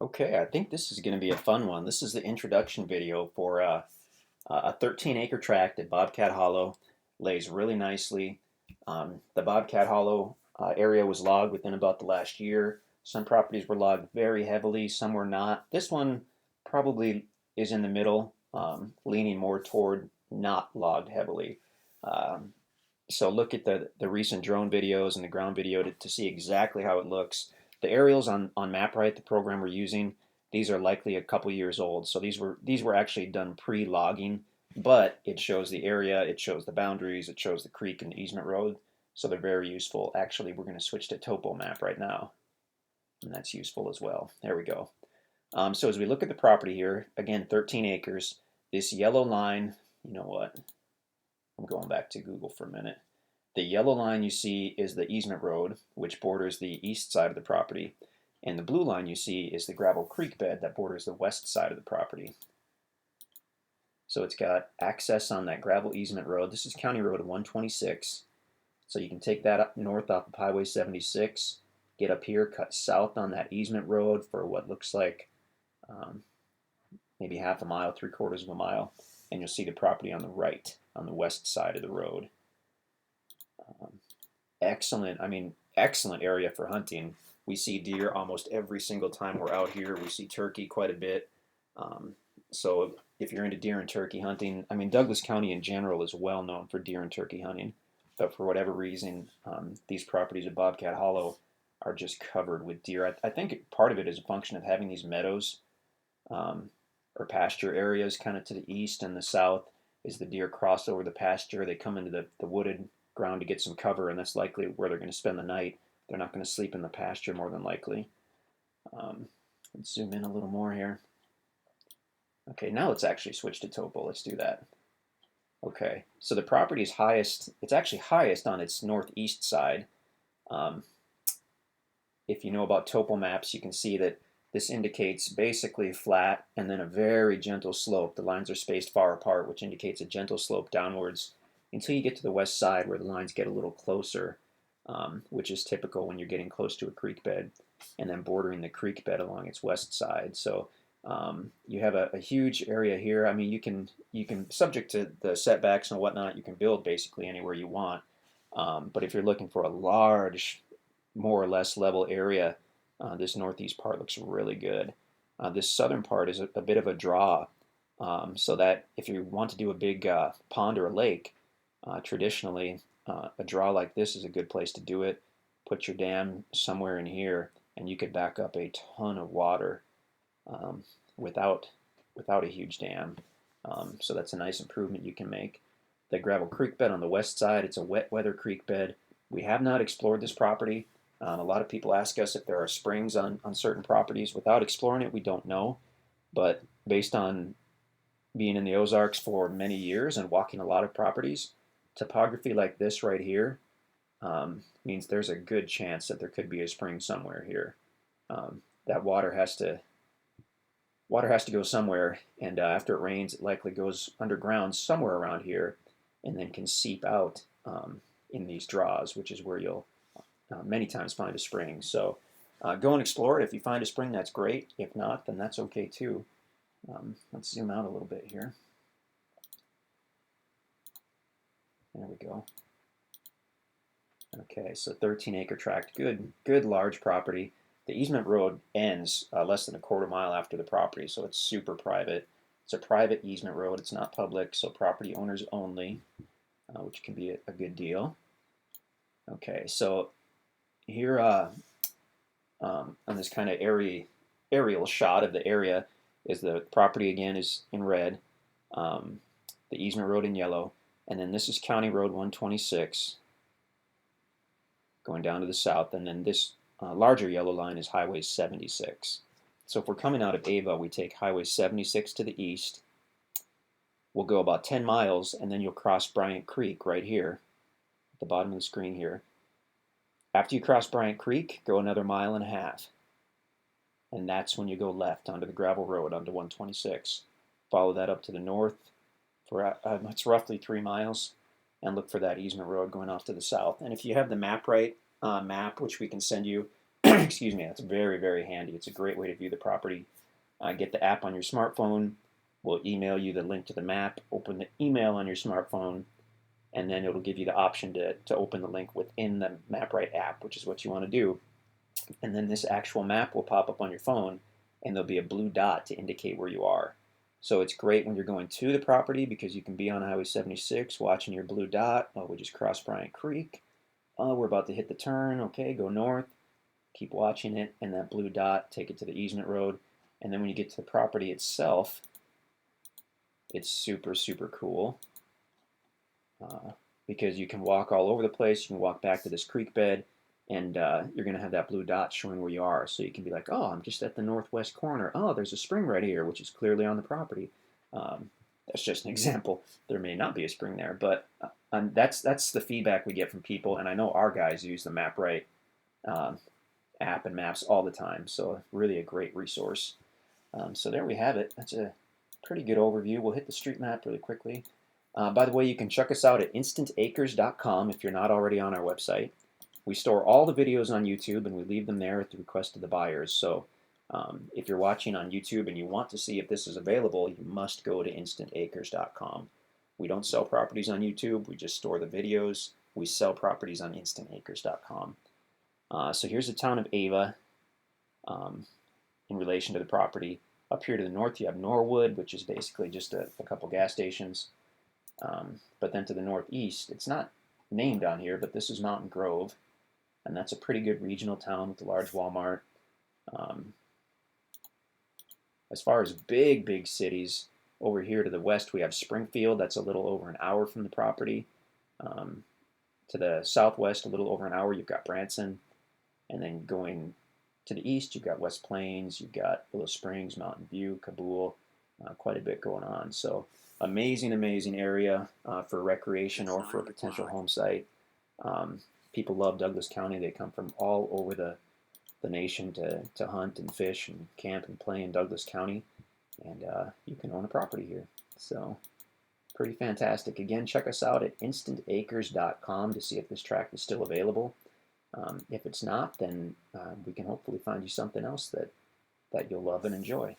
Okay, I think this is going to be a fun one. This is the introduction video for a 13-acre tract at Bobcat Hollow. Lays really nicely. The Bobcat Hollow area was logged within about the last year. Some properties were logged very heavily, some were not. This one probably is in the middle, leaning more toward not logged heavily. Um, so look at the recent drone videos and the ground video to see exactly how it looks. The aerials on MapRight, the program we're using, these are likely a couple years old. So these were actually done pre-logging, but it shows the area, it shows the boundaries, it shows the creek and the easement road. So they're very useful. Actually, we're going to switch to Topo Map right now, and that's useful as well. There we go. So as we look at the property here, again, 13 acres. This yellow line, you know what? I'm going back to Google for a minute. The yellow line you see is the easement road, which borders the east side of the property. And the blue line you see is the gravel creek bed that borders the west side of the property. So it's got access on that gravel easement road. This is County Road 126. So you can take that up north off of Highway 76, get up here, cut south on that easement road for what looks like um, maybe half a mile, 3/4 of a mile, and you'll see the property on the right, on the west side of the road. Um, excellent, I mean, excellent area for hunting. We see deer almost every single time we're out here. We see turkey quite a bit. Um, so if you're into deer and turkey hunting, I mean, Douglas County in general is well known for deer and turkey hunting. But for whatever reason, these properties at Bobcat Hollow are just covered with deer. I think part of it is a function of having these meadows um, or pasture areas kind of to the east and the south. Is the deer cross over the pasture, they come into the wooded ground to get some cover, and that's likely where they're going to spend the night. They're not going to sleep in the pasture more than likely. Let's zoom in a little more here. Okay, now let's actually switch to topo. Let's do that. Okay, so the property is highest, it's actually highest on its northeast side. Um, if you know about topo maps, you can see that this indicates basically flat and then a very gentle slope. The lines are spaced far apart, which indicates a gentle slope downwards until you get to the west side where the lines get a little closer, which is typical when you're getting close to a creek bed and then bordering the creek bed along its west side. So you have a huge area here. I mean, you can subject to the setbacks and whatnot, you can build basically anywhere you want. But if you're looking for a large, more or less level area, this northeast part looks really good. This southern part is a bit of a draw, so that if you want to do a big pond or a lake, traditionally a draw like this is a good place to do it. Put your dam somewhere in here, and you could back up a ton of water um, without without a huge dam. So that's a nice improvement you can make. The gravel creek bed on the west side, it's a wet weather creek bed. We have not explored this property. A lot of people ask us if there are springs on certain properties. Without exploring it, we don't know. But based on being in the Ozarks for many years and walking a lot of properties, topography like this right here means there's a good chance that there could be a spring somewhere here. That water has to go somewhere, and after it rains, it likely goes underground somewhere around here, and then can seep out in these draws, which is where you'll many times find a spring. So go and explore it. If you find a spring, that's great. If not, then that's okay too. Let's zoom out a little bit here. There we go. Okay, so 13-acre tract, good large property. The easement road ends less than a quarter mile after the property, so it's super private. It's a private easement road. It's not public, so property owners only, which can be a good deal. Okay, so here on this kind of aerial shot of the area is the property again is in red, the easement road in yellow, and then this is County Road 126 going down to the south, and then this larger yellow line is Highway 76. So if we're coming out of Ava, we take Highway 76 to the east. We'll go about 10 miles, and then you'll cross Bryant Creek right here at the bottom of the screen here. After you cross Bryant Creek, go another 1.5 miles, and that's when you go left onto the gravel road onto 126. Follow that up to the north for it's roughly 3 miles, and look for that easement road going off to the south. And if you have the MapRight map, which we can send you, Excuse me, that's very, very handy. It's a great way to view the property. Get the app on your smartphone. We'll email you the link to the map. Open the email on your smartphone, and then it'll give you the option to open the link within the MapRight app, which is what you want to do. And then this actual map will pop up on your phone, and there'll be a blue dot to indicate where you are. So it's great when you're going to the property because you can be on Highway 76 watching your blue dot. Oh, we just crossed Bryant Creek. Oh, we're about to hit the turn. Okay, go north. Keep watching it, and that blue dot, take it to the easement road. And then when you get to the property itself, it's super, super cool because you can walk all over the place. You can walk back to this creek bed, and you're going to have that blue dot showing where you are. So you can be like, oh, I'm just at the northwest corner. Oh, there's a spring right here, which is clearly on the property. That's just an example. There may not be a spring there, but that's the feedback we get from people. And I know our guys use the MapRight app and maps all the time. So really a great resource. So there we have it. That's a pretty good overview. We'll hit the street map really quickly. By the way, you can check us out at InstantAcres.com if you're not already on our website. We store all the videos on YouTube, and we leave them there at the request of the buyers. So if you're watching on YouTube and you want to see if this is available, you must go to InstantAcres.com. We don't sell properties on YouTube. We just store the videos. We sell properties on InstantAcres.com. So here's the town of Ava in relation to the property. Up here to the north, you have Norwood, which is basically just a couple gas stations. But then to the northeast, it's not named on here, but this is Mountain Grove, and that's a pretty good regional town with a large Walmart. As far as big, big cities, over here to the west, we have Springfield. That's a little over an hour from the property. To the southwest, a little over an hour, you've got Branson. And then going to the east, you've got West Plains, you've got Willow Springs, Mountain View, Kabul, quite a bit going on. So amazing, amazing area for recreation or for a potential home site. People love Douglas County. They come from all over the nation to hunt and fish and camp and play in Douglas County. And you can own a property here. So pretty fantastic. Again, check us out at InstantAcres.com to see if this tract is still available. If it's not, then we can hopefully find you something else that you'll love and enjoy.